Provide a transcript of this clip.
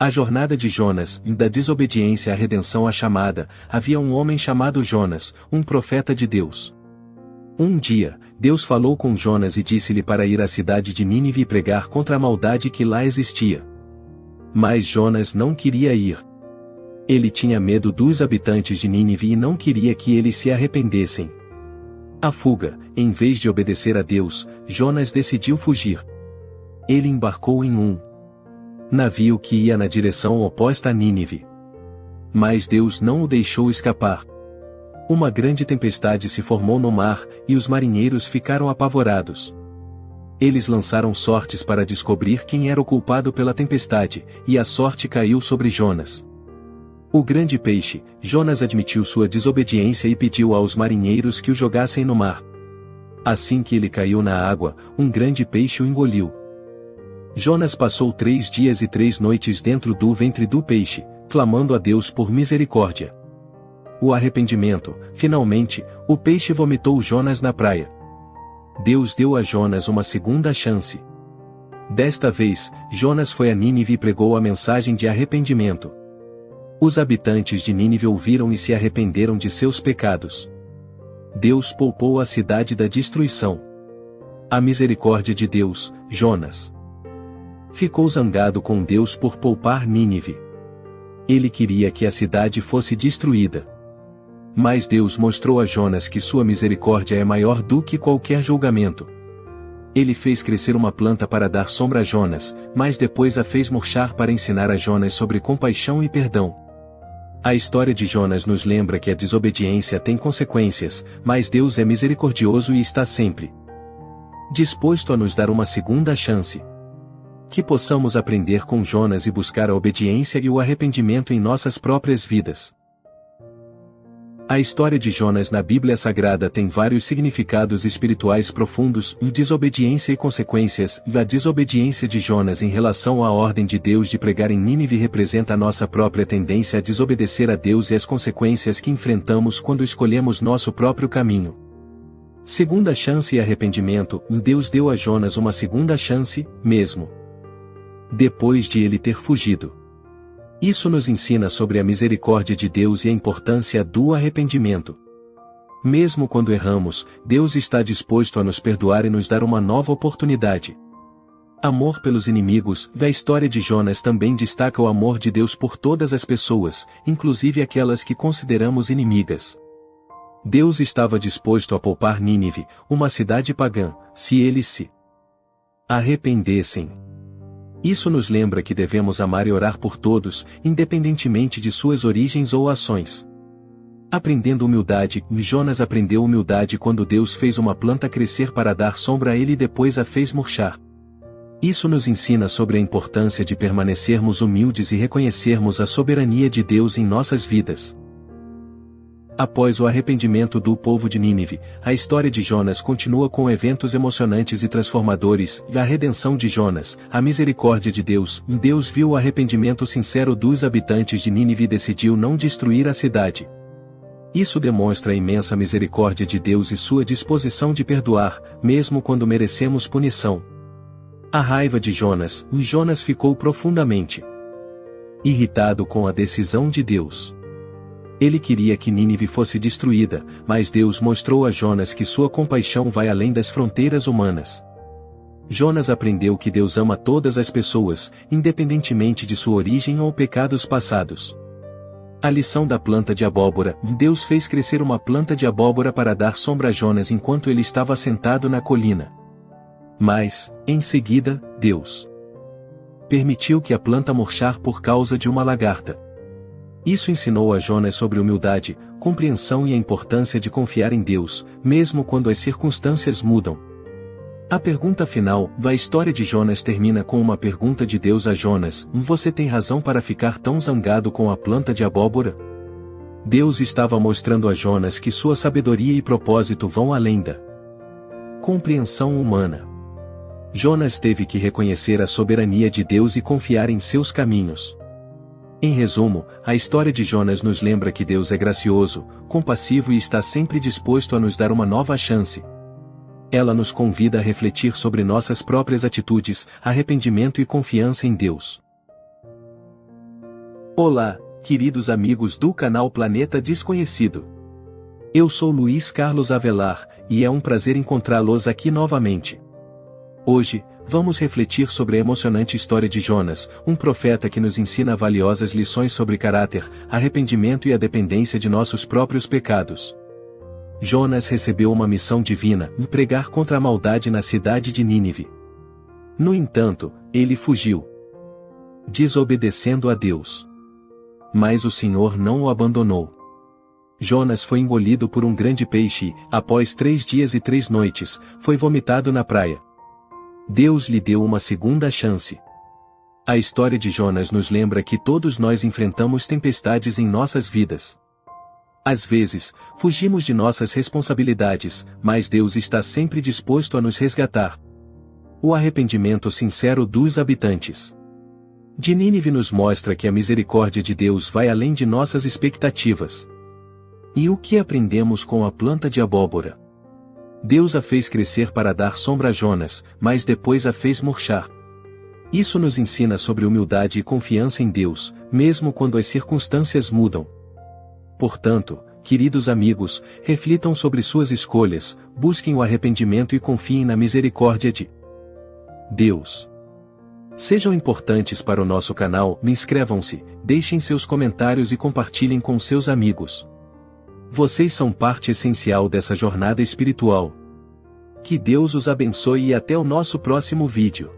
A jornada de Jonas, da desobediência à redenção à chamada, havia um homem chamado Jonas, um profeta de Deus. Um dia, Deus falou com Jonas e disse-lhe para ir à cidade de Nínive e pregar contra a maldade que lá existia. Mas Jonas não queria ir. Ele tinha medo dos habitantes de Nínive e não queria que eles se arrependessem. A fuga, em vez de obedecer a Deus, Jonas decidiu fugir. Ele embarcou em um navio que ia na direção oposta a Nínive. Mas Deus não o deixou escapar. Uma grande tempestade se formou no mar, e os marinheiros ficaram apavorados. Eles lançaram sortes para descobrir quem era o culpado pela tempestade, e a sorte caiu sobre Jonas. O grande peixe, Jonas admitiu sua desobediência e pediu aos marinheiros que o jogassem no mar. Assim que ele caiu na água, um grande peixe o engoliu. Jonas passou 3 dias e 3 noites dentro do ventre do peixe, clamando a Deus por misericórdia. O arrependimento, finalmente, o peixe vomitou Jonas na praia. Deus deu a Jonas uma segunda chance. Desta vez, Jonas foi a Nínive e pregou a mensagem de arrependimento. Os habitantes de Nínive ouviram e se arrependeram de seus pecados. Deus poupou a cidade da destruição. A misericórdia de Deus, Jonas ficou zangado com Deus por poupar Nínive. Ele queria que a cidade fosse destruída. Mas Deus mostrou a Jonas que sua misericórdia é maior do que qualquer julgamento. Ele fez crescer uma planta para dar sombra a Jonas, mas depois a fez murchar para ensinar a Jonas sobre compaixão e perdão. A história de Jonas nos lembra que a desobediência tem consequências, mas Deus é misericordioso e está sempre disposto a nos dar uma segunda chance. Que possamos aprender com Jonas e buscar a obediência e o arrependimento em nossas próprias vidas. A história de Jonas na Bíblia Sagrada tem vários significados espirituais profundos, desobediência e consequências. A desobediência de Jonas em relação à ordem de Deus de pregar em Nínive representa a nossa própria tendência a desobedecer a Deus e as consequências que enfrentamos quando escolhemos nosso próprio caminho. Segunda chance e arrependimento. Deus deu a Jonas uma segunda chance, mesmo depois de ele ter fugido. Isso nos ensina sobre a misericórdia de Deus e a importância do arrependimento. Mesmo quando erramos, Deus está disposto a nos perdoar e nos dar uma nova oportunidade. Amor pelos inimigos. A história de Jonas também destaca o amor de Deus por todas as pessoas, inclusive aquelas que consideramos inimigas. Deus estava disposto a poupar Nínive, uma cidade pagã, se eles se arrependessem. Isso nos lembra que devemos amar e orar por todos, independentemente de suas origens ou ações. Aprendendo humildade, Jonas aprendeu humildade quando Deus fez uma planta crescer para dar sombra a ele e depois a fez murchar. Isso nos ensina sobre a importância de permanecermos humildes e reconhecermos a soberania de Deus em nossas vidas. Após o arrependimento do povo de Nínive, a história de Jonas continua com eventos emocionantes e transformadores, a redenção de Jonas, a misericórdia de Deus. Deus viu o arrependimento sincero dos habitantes de Nínive e decidiu não destruir a cidade. Isso demonstra a imensa misericórdia de Deus e sua disposição de perdoar, mesmo quando merecemos punição. A raiva de Jonas. Jonas ficou profundamente irritado com a decisão de Deus. Ele queria que Nínive fosse destruída, mas Deus mostrou a Jonas que sua compaixão vai além das fronteiras humanas. Jonas aprendeu que Deus ama todas as pessoas, independentemente de sua origem ou pecados passados. A lição da planta de abóbora. Deus fez crescer uma planta de abóbora para dar sombra a Jonas enquanto ele estava sentado na colina. Mas, em seguida, Deus permitiu que a planta murchar por causa de uma lagarta. Isso ensinou a Jonas sobre humildade, compreensão e a importância de confiar em Deus, mesmo quando as circunstâncias mudam. A pergunta final, a história de Jonas termina com uma pergunta de Deus a Jonas: você tem razão para ficar tão zangado com a planta de abóbora? Deus estava mostrando a Jonas que sua sabedoria e propósito vão além da compreensão humana. Jonas teve que reconhecer a soberania de Deus e confiar em seus caminhos. Em resumo, a história de Jonas nos lembra que Deus é gracioso, compassivo e está sempre disposto a nos dar uma nova chance. Ela nos convida a refletir sobre nossas próprias atitudes, arrependimento e confiança em Deus. Olá, queridos amigos do canal Planeta Desconhecido. Eu sou Luiz Carlos Avelar, e é um prazer encontrá-los aqui novamente. Hoje, vamos refletir sobre a emocionante história de Jonas, um profeta que nos ensina valiosas lições sobre caráter, arrependimento e a dependência de nossos próprios pecados. Jonas recebeu uma missão divina, pregar contra a maldade na cidade de Nínive. No entanto, ele fugiu, desobedecendo a Deus. Mas o Senhor não o abandonou. Jonas foi engolido por um grande peixe e, após 3 dias e 3 noites, foi vomitado na praia. Deus lhe deu uma segunda chance. A história de Jonas nos lembra que todos nós enfrentamos tempestades em nossas vidas. Às vezes, fugimos de nossas responsabilidades, mas Deus está sempre disposto a nos resgatar. O arrependimento sincero dos habitantes de Nínive nos mostra que a misericórdia de Deus vai além de nossas expectativas. E o que aprendemos com a planta de abóbora? Deus a fez crescer para dar sombra a Jonas, mas depois a fez murchar. Isso nos ensina sobre humildade e confiança em Deus, mesmo quando as circunstâncias mudam. Portanto, queridos amigos, reflitam sobre suas escolhas, busquem o arrependimento e confiem na misericórdia de Deus. Sejam importantes para o nosso canal, inscrevam-se, deixem seus comentários e compartilhem com seus amigos. Vocês são parte essencial dessa jornada espiritual. Que Deus os abençoe e até o nosso próximo vídeo.